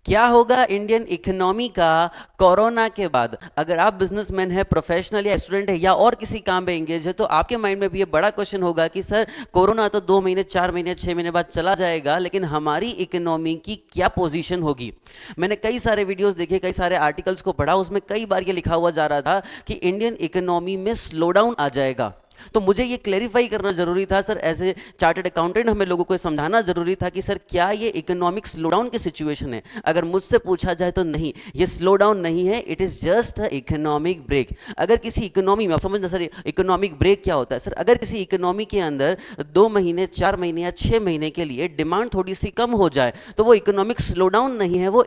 क्या होगा Indian economy का कोरोना के बाद? अगर आप बिजनेसमैन है, प्रोफेशनल या स्टूडेंट है या और किसी काम में एंगेज है, तो आपके माइंड में भी ये बड़ा क्वेश्चन होगा कि सर कोरोना तो 2 महीने, 4 महीने, 6 महीने बाद चला जाएगा, लेकिन हमारी इकोनॉमी की क्या पोजीशन होगी? मैंने कई सारे वीडियोस देखे, कई सारे आर्टिकल्स को पढ़ा, उसमें कई बार ये लिखा हुआ जा रहा था कि इंडियन इकोनॉमी में स्लो डाउन आ जाएगा। तो मुझे ये क्लेरिफाई करना जरूरी था sir, as a chartered accountant हमें लोगों को समझाना जरूरी था कि सर क्या ये इकोनॉमिक स्लोडाउन की सिचुएशन है? अगर मुझसे पूछा जाए तो नहीं, ये स्लो डाउन नहीं है, it is just a economic break. अगर किसी इकोनॉमी में, आप समझना सर इकोनॉमिक ब्रेक क्या होता है सर, अगर किसी इकोनॉमी के अंदर 2 महीने, 4 महीने या 6 महीने के लिए डिमांड थोड़ी सी कम हो जाए, तो वो इकोनॉमिक स्लोडाउन नहीं है, वो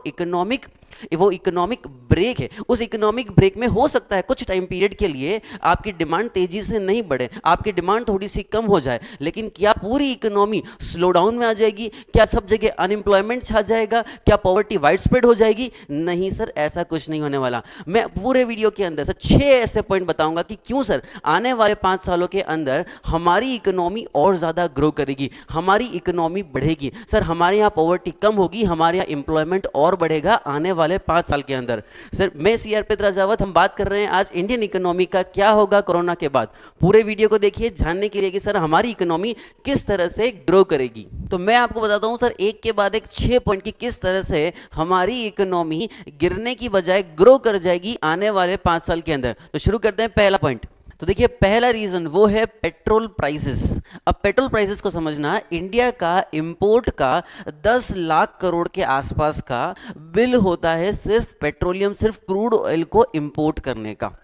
इकोनॉमिक ब्रेक है। उस इकोनॉमिक ब्रेक में हो सकता है कुछ टाइम पीरियड के लिए आपकी डिमांड तेजी से नहीं बढ़े, आपकी डिमांड थोड़ी सी कम हो जाए, लेकिन क्या पूरी इकोनॉमी स्लो डाउन में आ जाएगी? क्या सब जगह अनएम्प्लॉयमेंट छा जाएगा? क्या पॉवर्टी वाइड स्प्रेड हो जाएगी? नहीं सर, ऐसा कुछ नहीं होने वाला। मैं पूरे वीडियो के अंदर सर 6 ऐसे पॉइंट बताऊंगा कि क्यों सर आने वाले 5 सालों के अंदर हमारी इकोनॉमी और ज्यादा ग्रो करेगी, हमारी इकोनॉमी बढ़ेगी। सर हमारे यहाँ पॉवर्टी कम होगी, हमारे यहाँ एम्प्लॉयमेंट और बढ़ेगा आने वाले 5 साल के अंदर। सर मैं सीआर पेत्राजावत, हम बात कर रहे हैं आज इंडियन इकोनॉमी का क्या होगा कोरोना के बाद। पूरे वीडियो को देखिए जानने के लिए कि सर हमारी इकोनॉमी किस तरह से ग्रो करेगी। तो मैं आपको बताता हूं सर एक के बाद एक 6 पॉइंट की किस तरह से हमारी इकोनॉमी गिरने की बजाय ग्रो कर जाएगी आने वाले 5 साल के अंदर। तो शुरू करते हैं पहला पॉइंट। तो देखिए पहला रीजन वो है पेट्रोल प्राइसेस। अब पेट्रोल प्राइसेस को समझना, इंडिया का इंपोर्ट का 10 लाख करोड़ के आसपास का बिल होता है सिर्फ पेट्रोलियम, सिर्फ क्रूड ऑयल को इंपोर्ट करने का।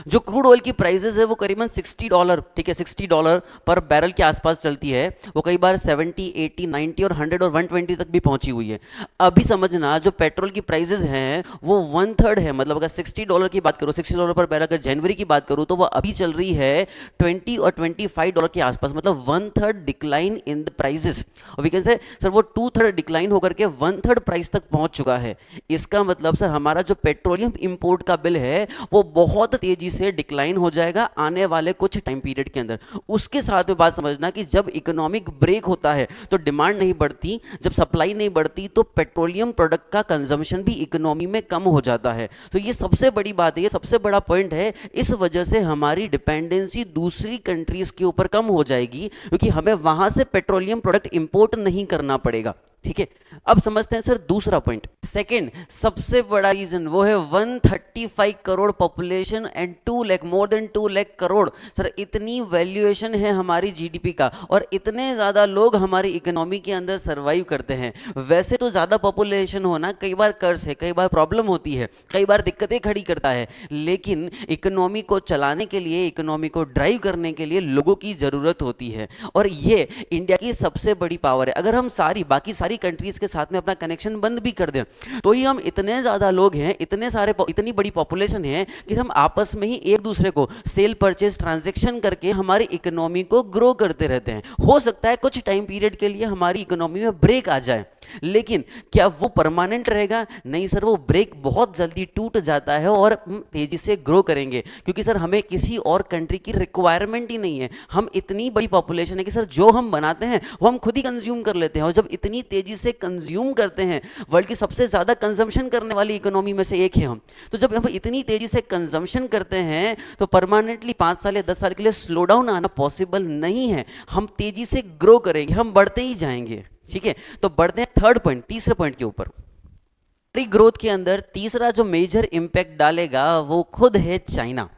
जो क्रूड ऑयल की प्राइसेस है वो करीबन $60, ठीक है, $60 पर बैरल के आसपास चलती है। वो कई बार 70, 80, 90 और 100 और 120 तक भी पहुंची हुई है। अभी समझना जो पेट्रोल की प्राइसेस हैं वो 1/3 है। मतलब अगर $60 की बात करो, $60 पर बैरल, अगर जनवरी की बात करूं तो वो अभी चल रही है 20 और $25 के आसपास। मतलब 1/3 डिक्लाइन इन द प्राइसेस। और वी कैन से सर वो 2/3 डिक्लाइन होकर के 1/3 प्राइस तक पहुंच चुका है। इसका मतलब सर हमारा जो पेट्रोलियम इंपोर्ट का बिल है वो बहुत तेजी से डिक्लाइन हो जाएगा आने वाले कुछ टाइम पीरियड के अंदर। उसके साथ में बात समझना कि जब इकोनॉमिक ब्रेक होता है तो डिमांड नहीं बढ़ती, जब सप्लाई नहीं बढ़ती तो पेट्रोलियम प्रोडक्ट का कंजम्पशन भी इकोनॉमी में कम हो जाता है। तो ये सबसे बड़ी बात है, ये सबसे बड़ा पॉइंट है। इस वजह से हमारी डिपेंडेंसी दूसरी कंट्रीज के ऊपर कम हो जाएगी क्योंकि हमें वहां से पेट्रोलियम प्रोडक्ट इंपोर्ट नहीं करना पड़ेगा। ठीक है, अब समझते हैं सर दूसरा पॉइंट। सेकंड सबसे बड़ा रीजन वो है 135 crore population and 2 lakh, more than 2 lakh crore. Sir इतनी वैल्यूएशन है हमारी जीडीपी का और इतने ज्यादा लोग हमारी इकोनॉमी के अंदर सरवाइव करते हैं। वैसे तो ज्यादा पॉपुलेशन होना कई बार कर्ज है, कई बार प्रॉब्लम होती है, कई बार दिक्कतें खड़ी करता है, लेकिन इकोनॉमी को चलाने के लिए, इकोनॉमी को ड्राइव करने के लिए लोगों की जरूरत होती है और ये इंडिया की सबसे बड़ी पावर है। अगर हम बाकी सारी कंट्रीज के साथ में अपना कनेक्शन बंद भी कर दें तो ही हम इतने ज्यादा लोग हैं, इतनी बड़ी पॉपुलेशन है कि हम आपस में ही एक दूसरे को सेल परचेज ट्रांजैक्शन करके हमारी इकोनॉमी को ग्रो करते रहते हैं। हो सकता है कुछ टाइम पीरियड के लिए हमारी इकोनॉमी में ब्रेक आ जाए, लेकिन क्या वो परमानेंट रहेगा? नहीं सर, वो ब्रेक बहुत जल्दी टूट जाता है और तेजी से ग्रो करेंगे क्योंकि सर हमें किसी और कंट्री की रिक्वायरमेंट ही नहीं है। हम इतनी बड़ी पॉपुलेशन है कि सर जो हम बनाते हैं वो हम खुद ही कंज्यूम कर लेते हैं और जब इतनी तेजी से कंज्यूम करते हैं, वर्ल्ड की सबसे ज्यादा कंजम्पशन करने वाली इकोनॉमी में से एक है हम, तो जब हम इतनी तेजी से कंजम्पशन करते हैं तो परमानेंटली 5 साल या 10 साल के लिए स्लो डाउन आना पॉसिबल नहीं है। हम तेजी से ग्रो करेंगे, हम बढ़ते ही जाएंगे। ठीक है, तो बढ़ते हैं थर्ड पॉइंट, तीसरे पॉइंट के ऊपर। ग्रोथ के अंदर तीसरा जो मेजर इंपैक्ट डालेगा वो खुद है चाइना।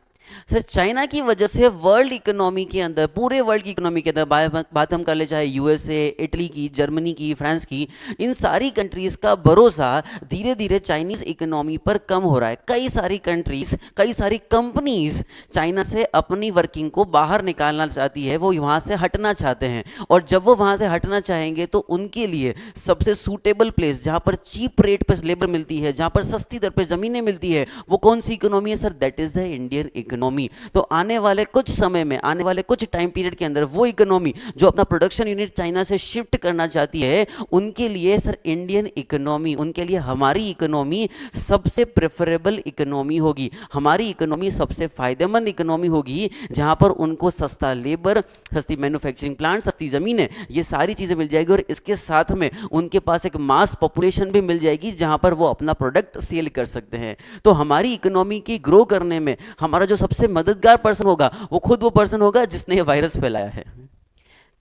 सर चाइना की वजह से वर्ल्ड इकोनॉमी के अंदर, पूरे वर्ल्ड की इकोनॉमी के अंदर बात हम कर ले, चाहे यूएसए, इटली की, जर्मनी की, फ्रांस की, इन सारी कंट्रीज का भरोसा धीरे धीरे चाइनीज इकोनॉमी पर कम हो रहा है। कई सारी कंट्रीज, कई सारी कंपनीज चाइना से अपनी वर्किंग को बाहर निकालना चाहती है, वो वहां से हटना चाहते हैं और जब वो वहां से हटना चाहेंगे तो उनके लिए सबसे सूटेबल प्लेस जहां पर चीप रेट पर लेबर मिलती है, जहां पर सस्ती दर पर जमीनें मिलती है, वो कौन सी इकोनॉमी है sir? That is the Indian economy. Economy. तो आने वाले कुछ समय में, आने वाले कुछ टाइम पीरियड के अंदर वो इकोनॉमी जो अपना प्रोडक्शन यूनिट चाइना से शिफ्ट करना चाहती है, उनके लिए सर इंडियन इकोनॉमी, उनके लिए हमारी इकोनॉमी सबसे प्रेफरेबल इकोनॉमी होगी। हमारी इकोनॉमी सबसे फायदेमंद इकोनॉमी होगी, जहां पर उनको सस्ता लेबर, सस्ती मैन्युफैक्चरिंग प्लांट, सस्ती जमीनें, ये सारी चीजें मिल जाएगी। और इसके साथ में उनके पास एक मास पॉपुलेशन भी मिल जाएगी जहां पर वो अपना प्रोडक्ट सेल कर सकते हैं। तो हमारी इकोनॉमी की ग्रो करने में हमारा जो सबसे मददगार पर्सन होगा, वो खुद वो पर्सन होगा जिसने ये वायरस फैलाया है।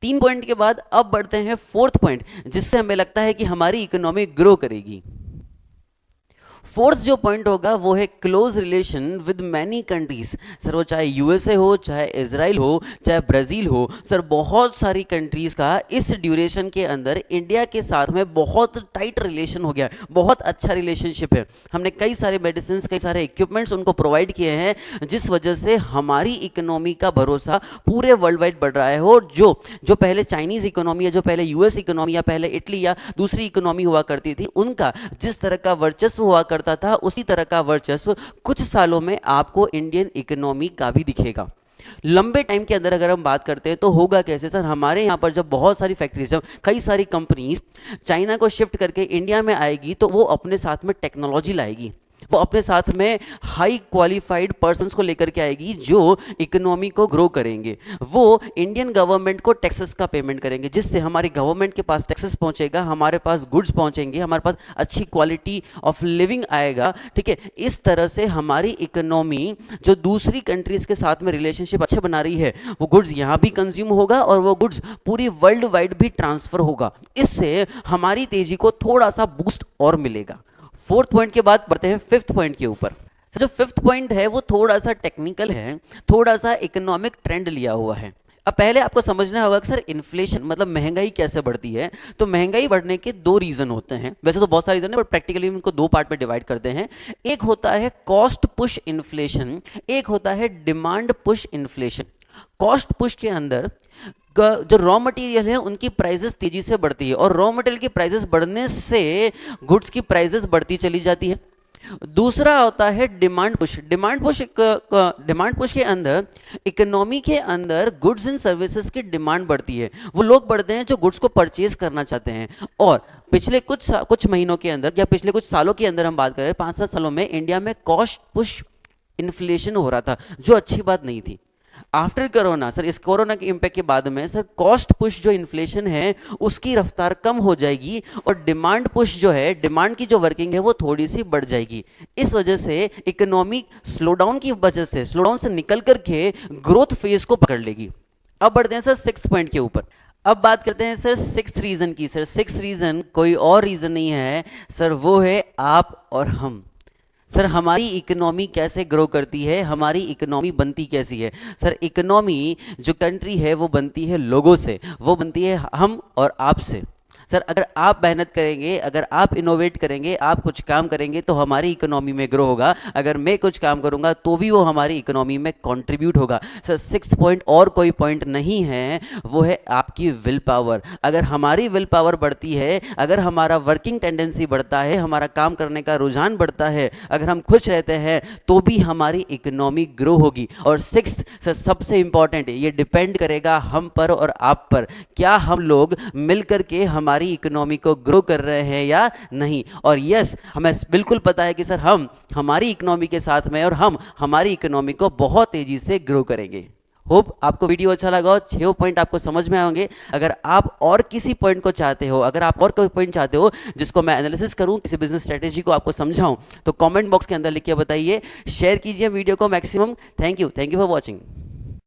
3 पॉइंट के बाद अब बढ़ते हैं 4th पॉइंट, जिससे हमें लगता है कि हमारी इकोनॉमी ग्रो करेगी। 4th जो पॉइंट होगा वो है close relation with many countries. Sir वो चाहे यूएसए हो, चाहे इजराइल हो, चाहे ब्राजील हो, सर बहुत सारी कंट्रीज का इस ड्यूरेशन के अंदर इंडिया के साथ में बहुत टाइट रिलेशन हो गया है, बहुत अच्छा रिलेशनशिप है। हमने कई सारे मेडिसिन, कई सारे इक्विपमेंट्स उनको प्रोवाइड किए हैं, जिस वजह से हमारी इकोनॉमी का भरोसा पूरे वर्ल्ड वाइड बढ़ रहा है। और जो पहले चाइनीज इकोनॉमी या जो पहले यूएस इकोनॉमी या पहले इटली या दूसरी इकोनॉमी हुआ करती थी, उनका जिस तरह का वर्चस्व हुआ करता था, उसी तरह का वर्चस्व कुछ सालों में आपको इंडियन इकोनॉमी का भी दिखेगा। लंबे टाइम के अंदर अगर हम बात करते हैं तो होगा कैसे सर, हमारे यहाँ पर जब बहुत सारी फैक्ट्रीज, जब कई सारी कंपनीज चाइना को शिफ्ट करके इंडिया में आएगी, तो वो अपने साथ में टेक्नोलॉजी लाएगी, वो अपने साथ में हाई क्वालिफाइड पर्संस को लेकर के आएगी जो इकोनॉमी को ग्रो करेंगे। वो इंडियन गवर्नमेंट को टैक्सेस का पेमेंट करेंगे, जिससे हमारी गवर्नमेंट के पास टैक्सेस पहुंचेगा, हमारे पास गुड्स पहुंचेंगे, हमारे पास अच्छी क्वालिटी ऑफ लिविंग आएगा। ठीक है, इस तरह से हमारी इकोनॉमी जो दूसरी कंट्रीज के साथ में रिलेशनशिप अच्छे बना रही है, वो गुड्स यहाँ भी कंज्यूम होगा और वो गुड्स पूरी वर्ल्ड वाइड भी ट्रांसफर होगा। इससे हमारी तेजी को थोड़ा सा बूस्ट और मिलेगा। 4th पॉइंट के बाद बढ़ते हैं 5th पॉइंट के ऊपर। जो 5th पॉइंट है वो थोड़ा सा टेक्निकल है, थोड़ा सा इकोनॉमिक ट्रेंड लिया हुआ है। अब पहले आपको समझना होगा कि सर इन्फ्लेशन मतलब महंगाई कैसे बढ़ती है। तो महंगाई बढ़ने के 2 रीजन होते हैं, वैसे तो बहुत सारे रीजन है, बट प्रैक्टिकली उनको 2 पार्ट में डिवाइड करते हैं। एक होता है कॉस्ट पुश इन्फ्लेशन, एक होता है demand push inflation. Cost push के अंदर जो रॉ मटेरियल है उनकी प्राइसेस तेजी से बढ़ती है, और रॉ मटेरियल की प्राइसेस बढ़ने से गुड्स की प्राइसेस बढ़ती चली जाती है। दूसरा होता है डिमांड पुश। डिमांड पुश के अंदर इकोनॉमी के अंदर गुड्स एंड सर्विसेज की डिमांड बढ़ती है। वो लोग बढ़ते हैं जो गुड्स को परचेज करना चाहते हैं। और पिछले कुछ महीनों के अंदर या पिछले कुछ सालों के अंदर हम बात करें, 5-7 सालों में इंडिया में कॉस्ट पुश इन्फ्लेशन हो रहा था, जो अच्छी बात नहीं थी। आफ्टर कोरोना सर, इस कोरोना के इंपैक्ट के बाद में सर कॉस्ट पुश जो इन्फ्लेशन है उसकी रफ्तार कम हो जाएगी, और डिमांड पुश जो है, डिमांड की जो वर्किंग है वो थोड़ी सी बढ़ जाएगी। इस वजह से इकोनॉमिक स्लोडाउन की वजह से, स्लोडाउन से निकल करके ग्रोथ फेज को पकड़ लेगी। अब बढ़ते हैं सर 6th पॉइंट के ऊपर। अब बात करते हैं सर 6th रीजन की। सर 6th रीजन कोई और रीजन नहीं है सर, वो है आप और हम। सर हमारी इकोनॉमी कैसे ग्रो करती है, हमारी इकोनॉमी बनती कैसी है? सर इकोनॉमी जो कंट्री है वो बनती है लोगों से, वो बनती है हम और आप से। सर अगर आप मेहनत करेंगे, अगर आप इनोवेट करेंगे, आप कुछ काम करेंगे तो हमारी इकोनॉमी में ग्रो होगा। अगर मैं कुछ काम करूंगा तो भी वो हमारी इकोनॉमी में कंट्रीब्यूट होगा। सर 6th पॉइंट और कोई पॉइंट नहीं है, वो है आपकी विल पावर। अगर हमारी विल पावर बढ़ती है, अगर हमारा वर्किंग टेंडेंसी बढ़ता है, हमारा काम करने का रुझान बढ़ता है, अगर हम खुश रहते हैं, तो भी हमारी इकोनॉमी ग्रो होगी। और 6th सर सबसे इंपॉर्टेंट, ये डिपेंड करेगा हम पर और आप पर, क्या हम लोग मिलकर के हमारी इकोनॉमी को ग्रो कर रहे हैं या नहीं। और यस, हमें बिल्कुल पता है कि सर हम हमारी इकोनॉमी के साथ में और हम हमारी इकोनॉमी को बहुत तेजी से ग्रो करेंगे। होप आपको वीडियो अच्छा लगा हो, 6 पॉइंट आपको समझ में आएंगे। अगर आप और किसी पॉइंट को चाहते हो, अगर आप और कोई पॉइंट चाहते हो जिसको मैं एनालिसिस करूं, किसी बिजनेस स्ट्रेटेजी को आपको समझाऊं, तो कमेंट बॉक्स के अंदर लिख के बताइए। शेयर कीजिए वीडियो को maximum. Thank you for watching.